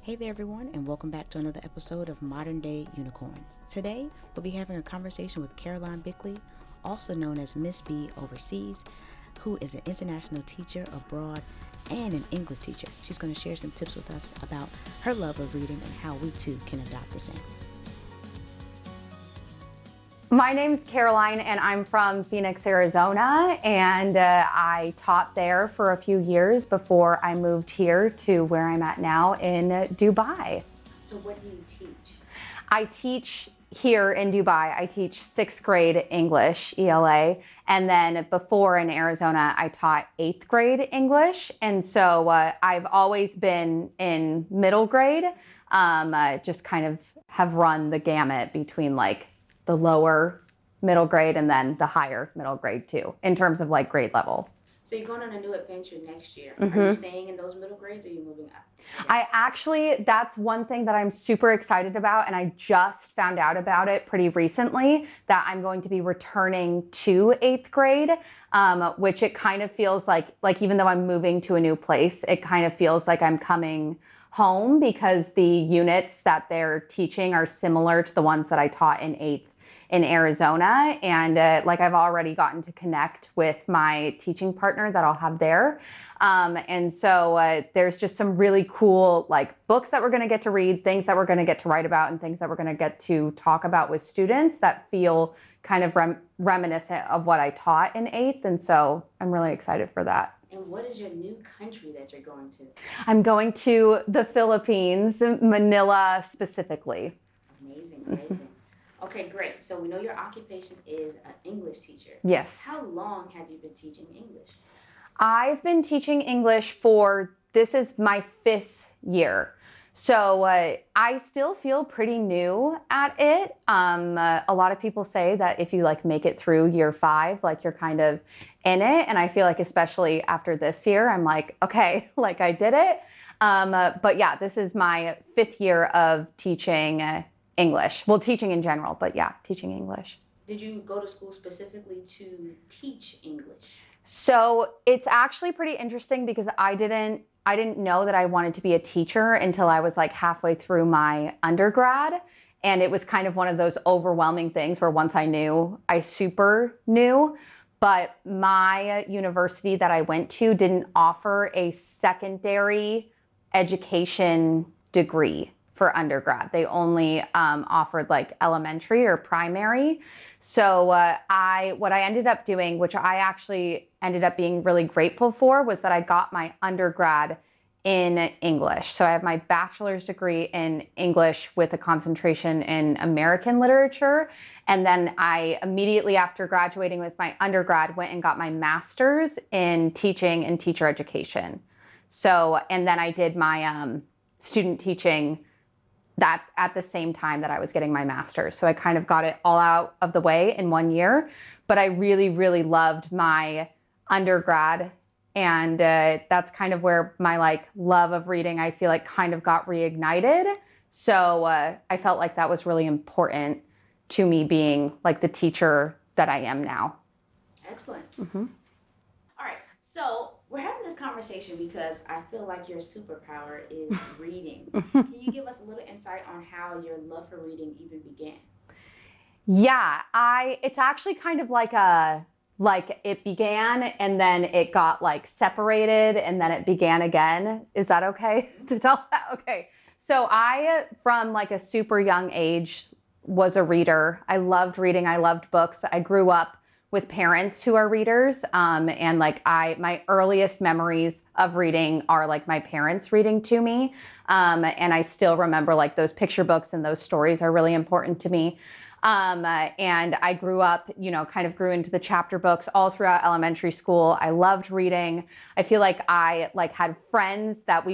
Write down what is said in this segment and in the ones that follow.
Hey there, everyone, and welcome back to another episode of Modern Day Unicorns. Today, we'll be having a conversation with Caroline Bickley, also known as Miss B overseas, who is an international teacher abroad and an English teacher. She's going to share some tips with us about her love of reading and how we too can adopt the same. My name's Caroline, and I'm from Phoenix, Arizona, and I taught there for a few years before I moved here to where I'm at now in Dubai. So what do you teach? I teach here in Dubai. I teach 6th grade English, ELA, and then before in Arizona, I taught 8th grade English, and so I've always been in middle grade, just kind of have run the gamut between like the lower middle grade and then the higher middle grade too, in terms of like grade level. So you're going on a new adventure next year. Mm-hmm. Are you staying in those middle grades or are you moving up? That's one thing that I'm super excited about, and I just found out about it pretty recently, that I'm going to be returning to 8th grade, which it kind of feels like even though I'm moving to a new place, it kind of feels like I'm coming home because the units that they're teaching are similar to the ones that I taught in 8th in Arizona. And like I've already gotten to connect with my teaching partner that I'll have there. And so there's just some really cool like books that we're going to get to read, things that we're going to get to write about, and things that we're going to get to talk about with students that feel kind of reminiscent of what I taught in 8th. And so I'm really excited for that. And what is your new country that you're going to? I'm going to the Philippines, Manila specifically. Amazing. Okay, great. So we know your occupation is an English teacher. Yes. How long have you been teaching English? I've been teaching English this is my 5th year. So I still feel pretty new at it. A lot of people say that if you like make it through year 5, like you're kind of in it. And I feel like especially after this year, I'm like, okay, like I did it. But yeah, this is my 5th year of teaching English. Well, teaching in general, but yeah, teaching English. Did you go to school specifically to teach English? So it's actually pretty interesting because I didn't know that I wanted to be a teacher until I was like halfway through my undergrad. And it was kind of one of those overwhelming things where once I knew, I super knew. But my university that I went to didn't offer a secondary education degree for undergrad. They only offered like elementary or primary. So what I ended up doing, which I actually ended up being really grateful for, was that I got my undergrad in English. So I have my bachelor's degree in English with a concentration in American literature. And then I immediately after graduating with my undergrad went and got my master's in teaching and teacher education. So, and then I did my student teaching that at the same time that I was getting my master's. So I kind of got it all out of the way in 1 year, but I really, really loved my undergrad. And that's kind of where my like love of reading, I feel like kind of got reignited. So I felt like that was really important to me being like the teacher that I am now. Excellent. Mm-hmm. All right. So we're having this conversation because I feel like your superpower is reading. Can you give us a little insight on how your love for reading even began? Yeah, it's actually kind of like it began and then it got like separated and then it began again. Is that okay to tell that? Okay. So I, from like a super young age, was a reader. I loved reading. I loved books. I grew up with parents who are readers. And like my earliest memories of reading are like my parents reading to me. And I still remember like those picture books and those stories are really important to me. And I grew up, kind of grew into the chapter books all throughout elementary school. I loved reading. I feel like I had friends that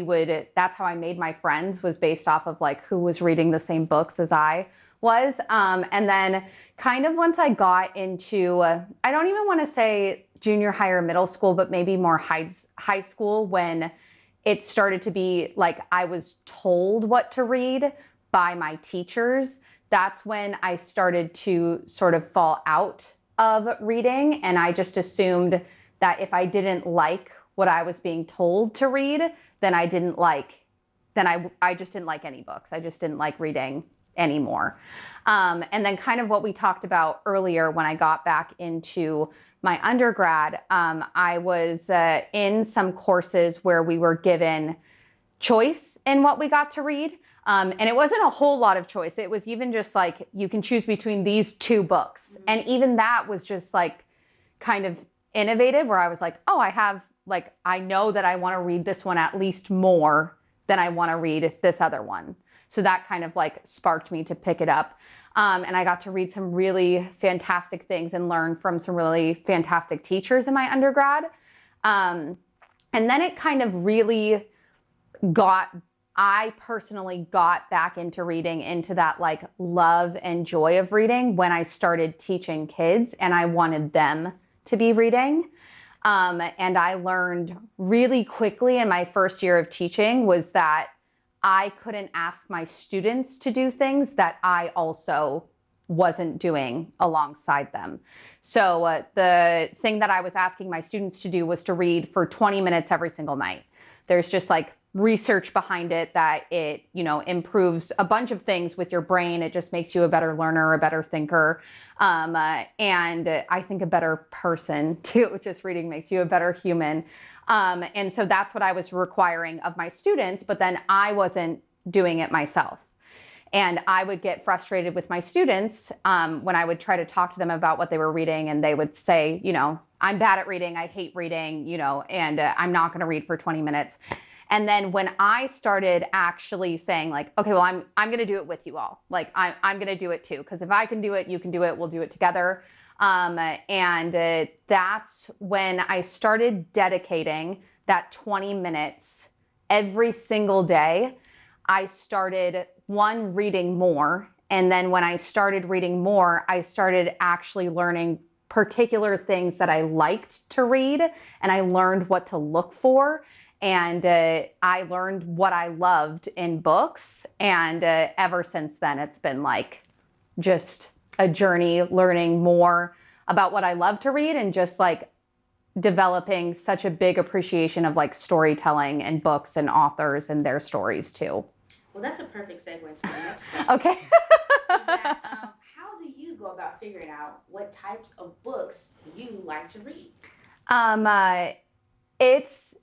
that's how I made my friends, was based off of like who was reading the same books as I was. And then kind of once I got into, I don't even want to say junior high or middle school, but maybe more high school, when it started to be like I was told what to read by my teachers. That's when I started to sort of fall out of reading. And I just assumed that if I didn't like what I was being told to read, then I didn't like then I just didn't like any books. I just didn't like reading anymore. And then kind of what we talked about earlier when I got back into my undergrad, I was in some courses where we were given choice in what we got to read. And it wasn't a whole lot of choice. It was even just like, you can choose between these two books. Mm-hmm. And even that was just like kind of innovative, where I was like, oh, I know that I want to read this one at least more than I want to read this other one. So that kind of like sparked me to pick it up. And I got to read some really fantastic things and learn from some really fantastic teachers in my undergrad. And then it kind of really I personally got back into reading, into that like love and joy of reading, when I started teaching kids and I wanted them to be reading. And I learned really quickly in my first year of teaching was that I couldn't ask my students to do things that I also wasn't doing alongside them. So the thing that I was asking my students to do was to read for 20 minutes every single night. There's just like research behind it that it, improves a bunch of things with your brain. It just makes you a better learner, a better thinker, and I think a better person too. Just reading makes you a better human. And so that's what I was requiring of my students, but then I wasn't doing it myself. And I would get frustrated with my students when I would try to talk to them about what they were reading, and they would say, I'm bad at reading, I hate reading, and I'm not going to read for 20 minutes. And then when I started actually saying like, okay, well, I'm going to do it with you all. Like I'm going to do it too. Because if I can do it, you can do it. We'll do it together. And that's when I started dedicating that 20 minutes every single day. I started reading more. And then when I started reading more, I started actually learning particular things that I liked to read. And I learned what to look for. And I learned what I loved in books. And ever since then, it's been like just a journey, learning more about what I love to read, and just like developing such a big appreciation of like storytelling and books and authors and their stories too. Well, that's a perfect segue to the next question. Okay. How do you go about figuring out what types of books you like to read? It's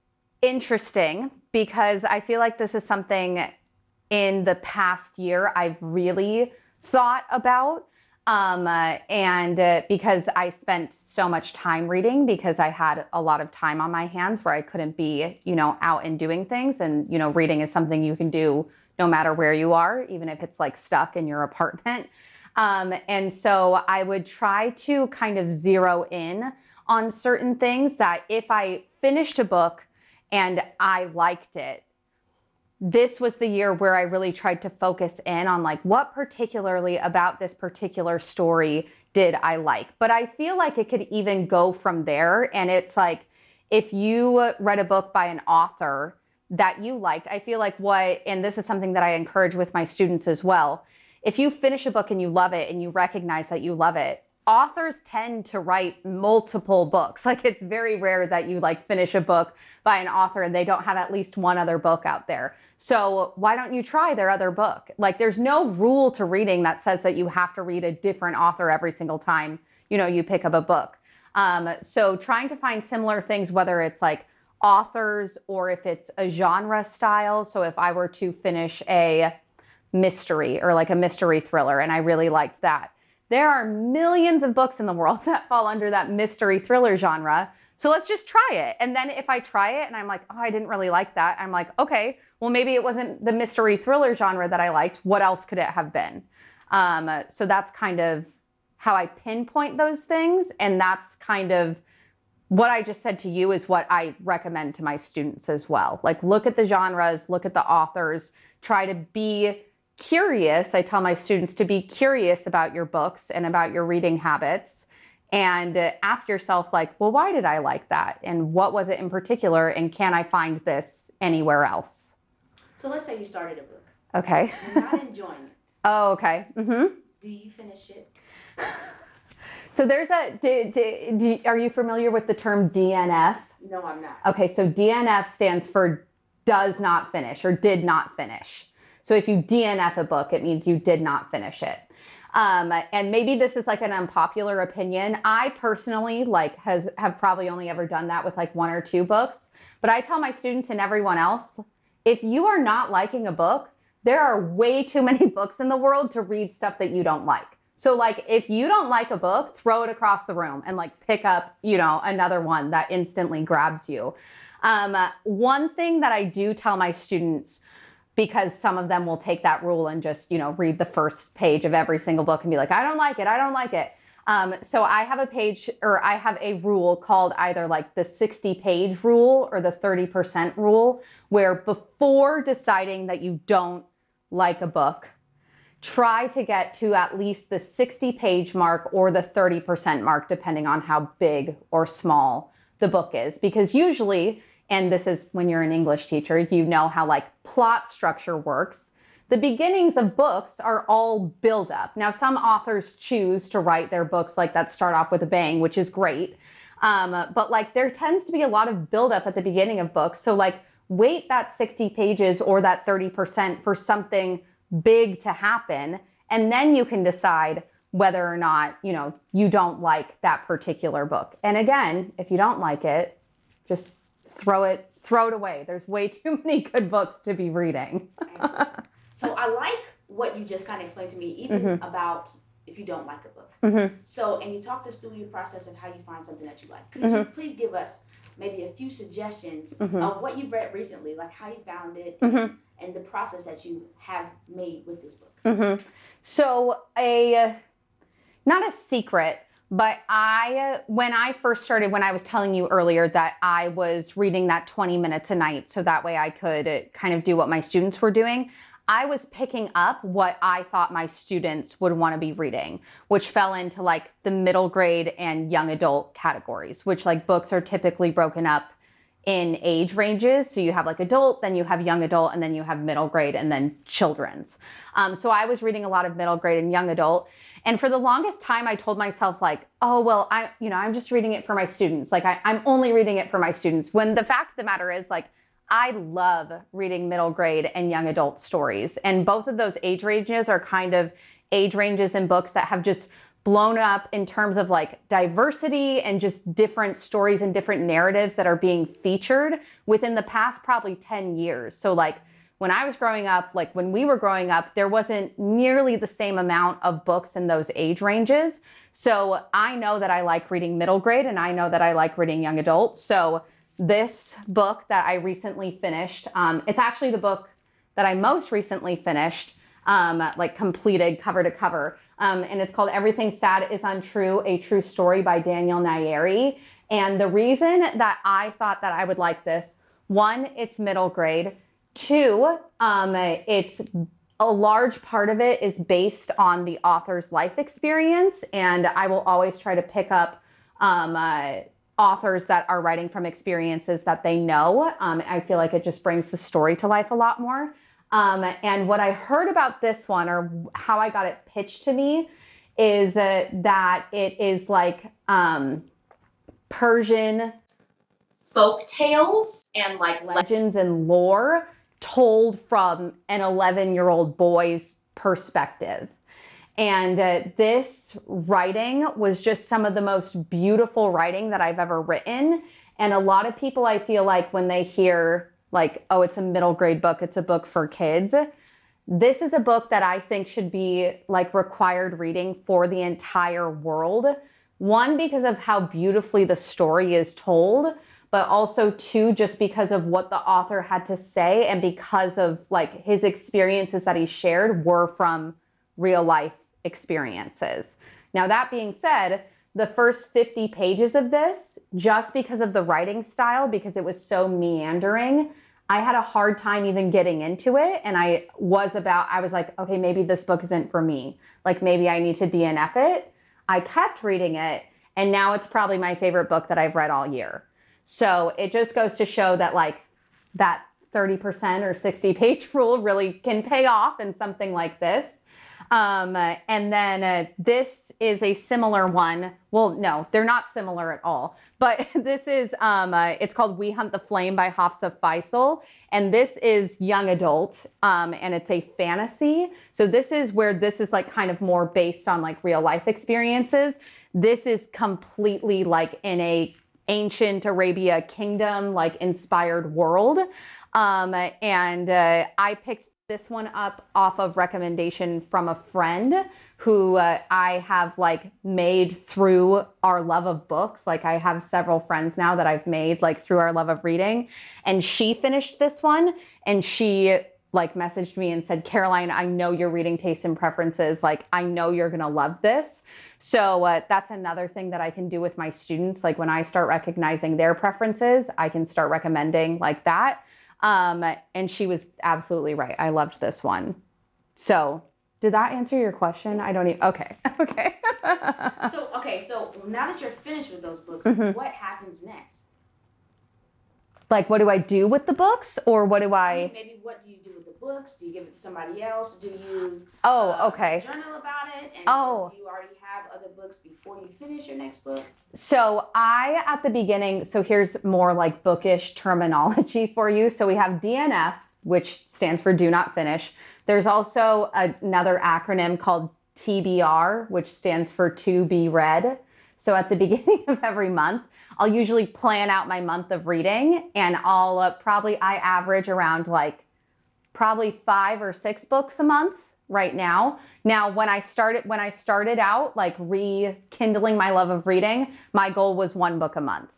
interesting because I feel like this is something in the past year I've really thought about. And because I spent so much time reading, because I had a lot of time on my hands where I couldn't be, out and doing things. And, reading is something you can do no matter where you are, even if it's like stuck in your apartment. And so I would try to kind of zero in on certain things that if I finished a book and I liked it, this was the year where I really tried to focus in on like what particularly about this particular story did I like. But I feel like it could even go from there. And it's like, if you read a book by an author that you liked, I feel like and this is something that I encourage with my students as well. If you finish a book and you love it and you recognize that you love it, authors tend to write multiple books. Like it's very rare that you like finish a book by an author and they don't have at least one other book out there. So why don't you try their other book? Like there's no rule to reading that says that you have to read a different author every single time, you pick up a book. So trying to find similar things, whether it's like authors or if it's a genre style. So if I were to finish a mystery or like a mystery thriller and I really liked that, there are millions of books in the world that fall under that mystery thriller genre. So let's just try it. And then if I try it and I'm like, oh, I didn't really like that, I'm like, okay, well, maybe it wasn't the mystery thriller genre that I liked. What else could it have been? So that's kind of how I pinpoint those things. And that's kind of what I just said to you is what I recommend to my students as well. Like look at the genres, look at the authors, try to be curious. I tell my students to be curious about your books and about your reading habits, and ask yourself like, well, why did I like that? And what was it in particular? And can I find this anywhere else? So let's say you started a book. Okay. You're not enjoying it. Oh, okay. Mm-hmm. Do you finish it? So there's are you familiar with the term DNF? No, I'm not. Okay, so DNF stands for does not finish or did not finish. So if you DNF a book, it means you did not finish it. And maybe this is like an unpopular opinion. I personally have probably only ever done that with like 1 or 2 books. But I tell my students and everyone else, if you are not liking a book, there are way too many books in the world to read stuff that you don't like. So like if you don't like a book, throw it across the room and like pick up, another one that instantly grabs you. One thing that I do tell my students, because some of them will take that rule and just, read the first page of every single book and be like, I don't like it. I don't like it. So I have a rule called either like the 60-page rule or the 30% rule, where before deciding that you don't like a book, try to get to at least the 60-page mark or the 30% mark, depending on how big or small the book is. Because usually, and this is when you're an English teacher, you know how like plot structure works. The beginnings of books are all build up. Now, some authors choose to write their books like that start off with a bang, which is great. But like there tends to be a lot of build up at the beginning of books. So like wait that 60 pages or that 30% for something big to happen. And then you can decide whether or not, you don't like that particular book. And again, if you don't like it, just throw it away. There's way too many good books to be reading. So I like what you just kind of explained to me, even about if you don't like a book. So, and you talked us through your process of how you find something that you like. Could you please give us maybe a few suggestions of what you've read recently, like how you found it and the process that you have made with this book? So not a secret, but when I first started, when I was telling you earlier that I was reading that 20 minutes a night, so that way I could kind of do what my students were doing, I was picking up what I thought my students would want to be reading, which fell into like the middle grade and young adult categories, which like books are typically broken up in age ranges. So you have like adult, then you have young adult, and then you have middle grade and then children's. So I was reading a lot of middle grade and young adult. And for the longest time, I told myself like, oh, well, I'm just reading it for my students. Like I'm only reading it for my students. When the fact of the matter is like, I love reading middle grade and young adult stories. And both of those age ranges are kind of age ranges in books that have just blown up in terms of like diversity and just different stories and different narratives that are being featured within the past probably 10 years. So like when I was growing up, like when we were growing up, there wasn't nearly the same amount of books in those age ranges. So I know that I like reading middle grade and I know that I like reading young adult. So this book that I recently finished, it's actually the book that I most recently finished, like completed cover to cover. And it's called Everything Sad is Untrue, A True Story by Daniel Nayeri. And the reason that I thought that I would like this, 1, it's middle grade. 2, it's a large part of it is based on the author's life experience. And I will always try to pick up authors that are writing from experiences that they know. I feel like it just brings the story to life a lot more. And what I heard about this one, or how I got it pitched to me, is that it is like Persian folk tales and like legends and lore told from an 11-year-old boy's perspective. And this writing was just some of the most beautiful writing that I've ever written. And a lot of people, I feel like when they hear like, oh, it's a middle grade book, it's a book for kids. This is a book that I think should be like required reading for the entire world. 1, because of how beautifully the story is told, but also 2, just because of what the author had to say and because of like his experiences that he shared were from real life experiences. Now, that being said, the first 50 pages of this, just because of the writing style, because it was so meandering, I had a hard time even getting into it. And I was like, okay, maybe this book isn't for me. Like maybe I need to DNF it. I kept reading it. And now it's probably my favorite book that I've read all year. So it just goes to show that like that 30% or 60-page rule really can pay off in something like this. And then this is a similar one. Well, no, they're not similar at all. But this is, it's called We Hunt the Flame by Hafsa Faisal. And this is young adult, and it's a fantasy. So this is where this is like kind of more based on like real life experiences. This is completely like in a ancient Arabia kingdom, like inspired world. I picked this one up off of recommendation from a friend who I have like made through our love of books. Like I have several friends now that I've made like through our love of reading. And she finished this one and she like messaged me and said, Caroline, I know your reading tastes and preferences. Like I know you're going to love this. So that's another thing that I can do with my students. Like when I start recognizing their preferences, I can start recommending like that. And she was absolutely right. I loved this one. So did that answer your question? I don't even, okay. Okay. So now that you're finished with those books, what happens next? Like, what do I do with the books or what do I? Maybe what do you do with the books? Do you give it to somebody else? Do you journal about it? And do you already have other books before you finish your next book? So at the beginning, so here's more like bookish terminology for you. So we have DNF, which stands for do not finish. There's also another acronym called TBR, which stands for to be read. So at the beginning of every month, I'll usually plan out my month of reading and I'll I average around like probably 5 or 6 books a month right now. Now, when I started out like rekindling my love of reading, my goal was 1 book a month.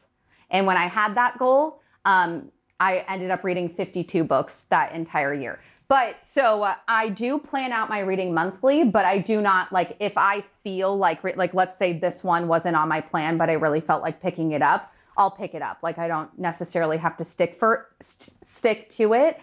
And when I had that goal, I ended up reading 52 books that entire year. But so I do plan out my reading monthly, but I do not like if I feel like let's say this one wasn't on my plan, but I really felt like picking it up, I'll pick it up. Like I don't necessarily have to stick to it.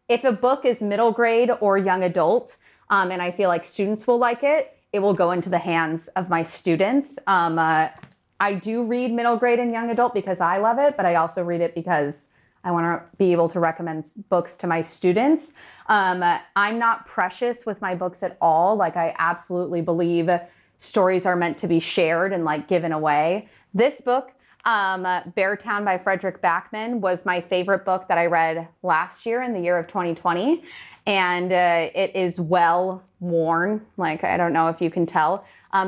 If a book is middle grade or young adult, and I feel like students will like it, it will go into the hands of my students. I do read middle grade and young adult because I love it, but I also read it because I want to be able to recommend books to my students. I'm not precious with my books at all. Like I absolutely believe stories are meant to be shared and like given away. This book, Beartown by Frederick Backman, was my favorite book that I read last year in the year of 2020. And it is well worn. Like, I don't know if you can tell.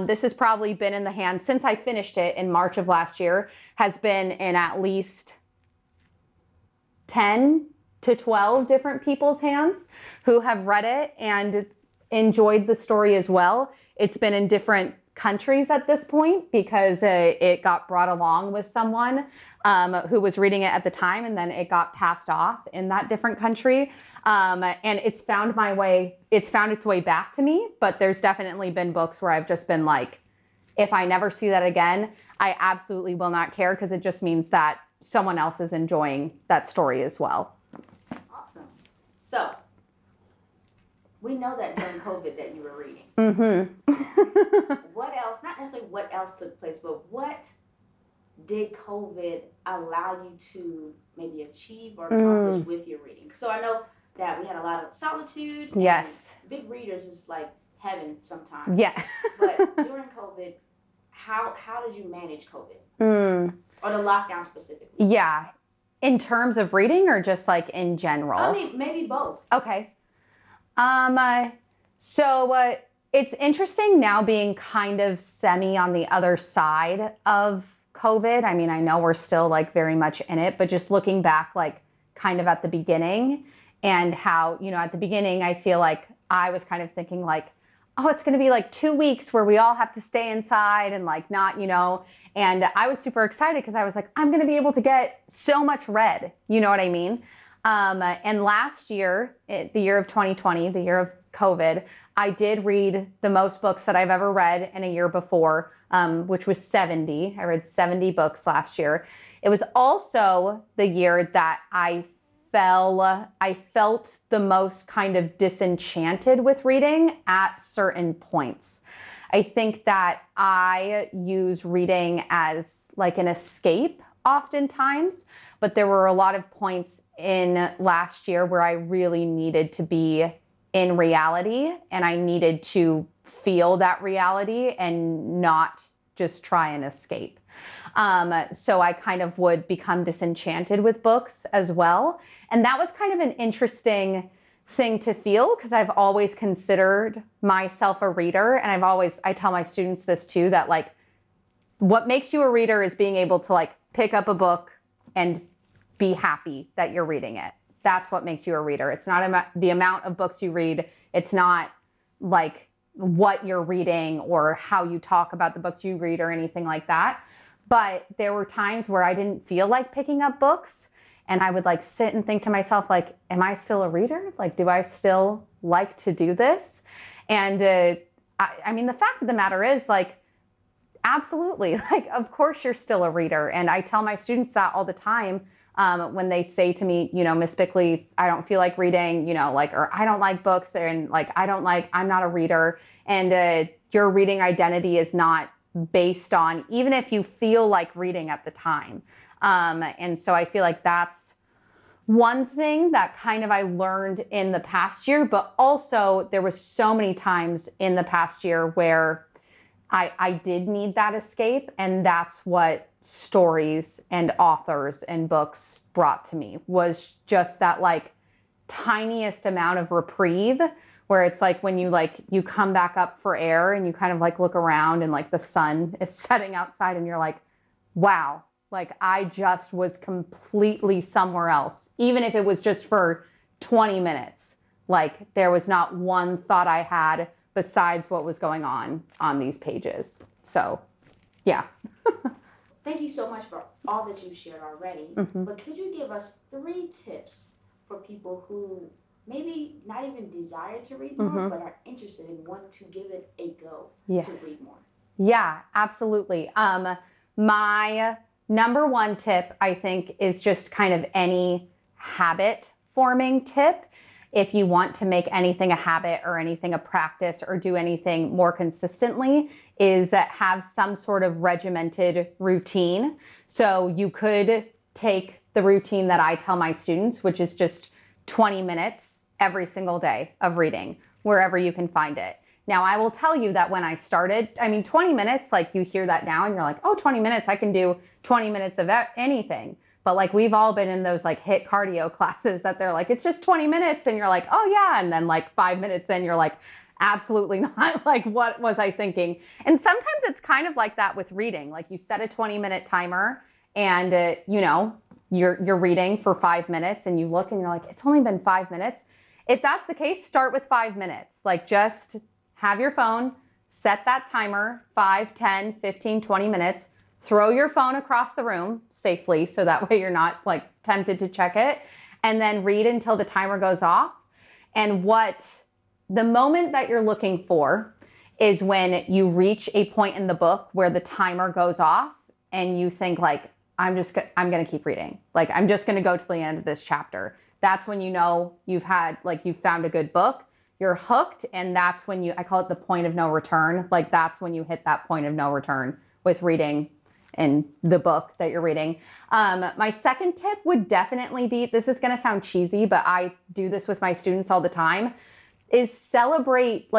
This has probably been in the hands since I finished it in March of last year, has been in at least 10 to 12 different people's hands who have read it and enjoyed the story as well. It's been in different countries at this point because it got brought along with someone who was reading it at the time, and then it got passed off in that different country. And it's found its way back to me, but there's definitely been books where I've just been like, if I never see that again, I absolutely will not care, because it just means that someone else is enjoying that story as well. Awesome. So we know that during COVID that you were reading. Mm-hmm. What else, not necessarily what else took place, but what did COVID allow you to maybe achieve or accomplish with your reading? So I know that we had a lot of solitude. Yes. Big readers is like heaven sometimes. Yeah. But during COVID, how did you manage COVID? Or the lockdown specifically? Yeah. In terms of reading or just like in general? I mean, maybe both. Okay. So it's interesting now being kind of semi on the other side of COVID. I mean, I know we're still like very much in it, but just looking back, like kind of at the beginning, and how, you know, at the beginning, I feel like I was kind of thinking like, oh, it's going to be like 2 weeks where we all have to stay inside and like not, you know, and I was super excited because I was like, I'm going to be able to get so much read. You know what I mean? And last year, the year of 2020, the year of COVID, I did read the most books that I've ever read in a year before, which was 70. I read 70 books last year. It was also the year that I felt the most kind of disenchanted with reading at certain points. I think that I use reading as like an escape oftentimes, but there were a lot of points in last year where I really needed to be in reality, and I needed to feel that reality and not just try and escape. So I kind of would become disenchanted with books as well. And that was kind of an interesting thing to feel, because I've always considered myself a reader. And I tell my students this too, that like, what makes you a reader is being able to like pick up a book and be happy that you're reading it. That's what makes you a reader. It's not the amount of books you read. It's not like what you're reading or how you talk about the books you read or anything like that. But there were times where I didn't feel like picking up books, and I would like sit and think to myself, like, am I still a reader? Like, do I still like to do this? And I mean, the fact of the matter is, like, absolutely, like, of course you're still a reader. And I tell my students that all the time when they say to me, you know, Miss Bickley, I don't feel like reading, you know, like, or I don't like books, and like, I'm not a reader. And your reading identity is not based on, even if you feel like reading at the time. And so I feel like that's one thing that kind of I learned in the past year, but also there was so many times in the past year where I did need that escape. And that's what stories and authors and books brought to me, was just that like tiniest amount of reprieve, where it's like when you come back up for air and you kind of like look around and like the sun is setting outside and you're like, wow, like I just was completely somewhere else. Even if it was just for 20 minutes, like there was not one thought I had besides what was going on these pages. So, yeah. Thank you so much for all that you've shared already. Mm-hmm. But could you give us 3 tips for people who maybe not even desire to read more, Mm-hmm. but are interested and want to give it a go Yes. to read more? Yeah, absolutely. My number one tip, I think, is just kind of any habit forming tip. If you want to make anything a habit or anything a practice or do anything more consistently, is have some sort of regimented routine. So you could take the routine that I tell my students, which is just 20 minutes every single day of reading, wherever you can find it. Now, I will tell you that when I started, 20 minutes, like you hear that now and you're like, oh, 20 minutes, I can do 20 minutes of anything. But like we've all been in those like HIIT cardio classes that they're like, it's just 20 minutes. And you're like, oh yeah. And then like 5 minutes in, you're like, absolutely not. Like, what was I thinking? And sometimes it's kind of like that with reading. Like you set a 20-minute timer and, you're reading for 5 minutes and you look and you're like, it's only been 5 minutes. If that's the case, start with 5 minutes. Like just have your phone, set that timer, 5, 10, 15, 20 minutes. Throw your phone across the room safely so that way you're not like tempted to check it, and then read until the timer goes off. And the moment that you're looking for is when you reach a point in the book where the timer goes off and you think like, I'm going to keep reading. Like, I'm just going to go to the end of this chapter. That's when you know you've found a good book, you're hooked. And that's when I call it the point of no return. Like that's when you hit that point of no return with reading in the book that you're reading. My second tip would definitely be, this is going to sound cheesy, but I do this with my students all the time, is celebrate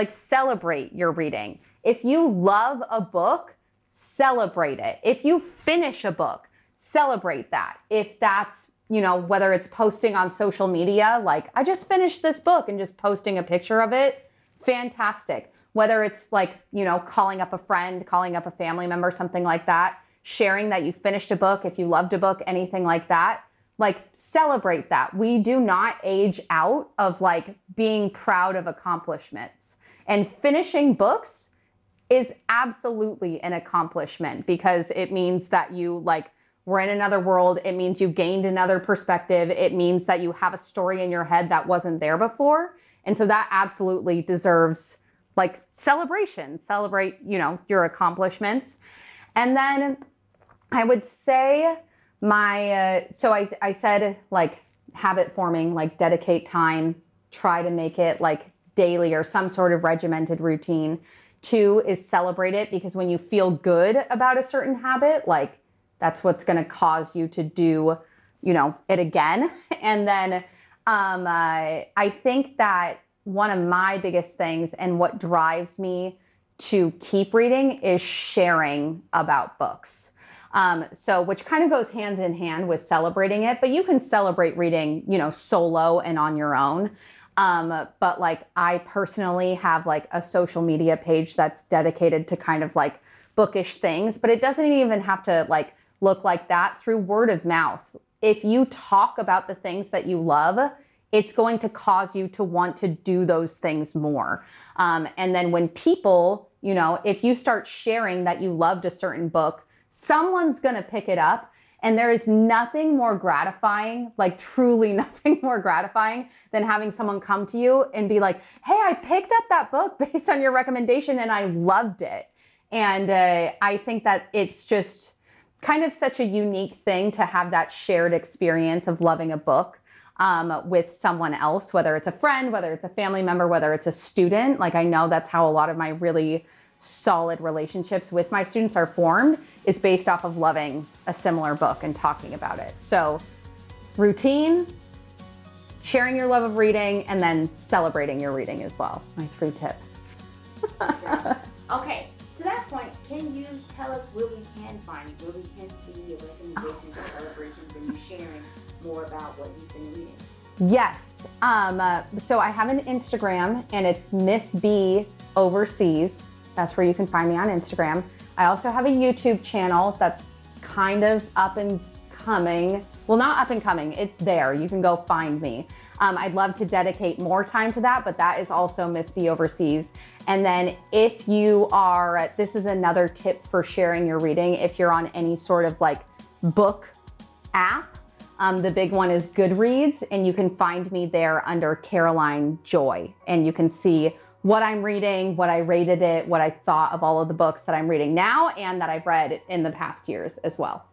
your reading. If you love a book, celebrate it. If you finish a book, celebrate that. If that's, whether it's posting on social media, like I just finished this book and just posting a picture of it, fantastic. Whether it's like, calling up a friend, calling up a family member, something like that, sharing that you finished a book, if you loved a book, anything like that, like celebrate that. We do not age out of like being proud of accomplishments. And finishing books is absolutely an accomplishment because it means that you we're in another world. It means you gained another perspective. It means that you have a story in your head that wasn't there before. And so that absolutely deserves celebration. Celebrate, your accomplishments. And then I would say I said habit forming, dedicate time, try to make it daily or some sort of regimented routine. 2 is celebrate it, because when you feel good about a certain habit, that's what's going to cause you to do, it again. And then I think that one of my biggest things and what drives me to keep reading is sharing about books. So which kind of goes hand in hand with celebrating it, but you can celebrate reading, solo and on your own. But like I personally have like a social media page that's dedicated to kind of like bookish things, but it doesn't even have to like look like that. Through word of mouth. If you talk about the things that you love, it's going to cause you to want to do those things more. And then when people, if you start sharing that you loved a certain book, someone's going to pick it up. And there is nothing more gratifying, like truly nothing more gratifying than having someone come to you and be like, hey, I picked up that book based on your recommendation and I loved it. And I think that it's just kind of such a unique thing to have that shared experience of loving a book with someone else, whether it's a friend, whether it's a family member, whether it's a student. Like I know that's how a lot of my really solid relationships with my students are formed, is based off of loving a similar book and talking about it. So routine, sharing your love of reading, and then celebrating your reading as well. My 3 tips. Okay, to that point, can you tell us where we can find you, where we can see your recommendations and celebrations and you sharing more about what you've been reading? Yes. So I have an Instagram and it's Miss B Overseas. That's where you can find me on Instagram. I also have a YouTube channel that's kind of up and coming. Well, not up and coming, it's there. You can go find me. I'd love to dedicate more time to that, but that is also Miss B Overseas. And then if you are, this is another tip for sharing your reading, if you're on any sort of like book app, the big one is Goodreads, and you can find me there under Caroline Joy. And you can see what I'm reading, what I rated it, what I thought of all of the books that I'm reading now and that I've read in the past years as well.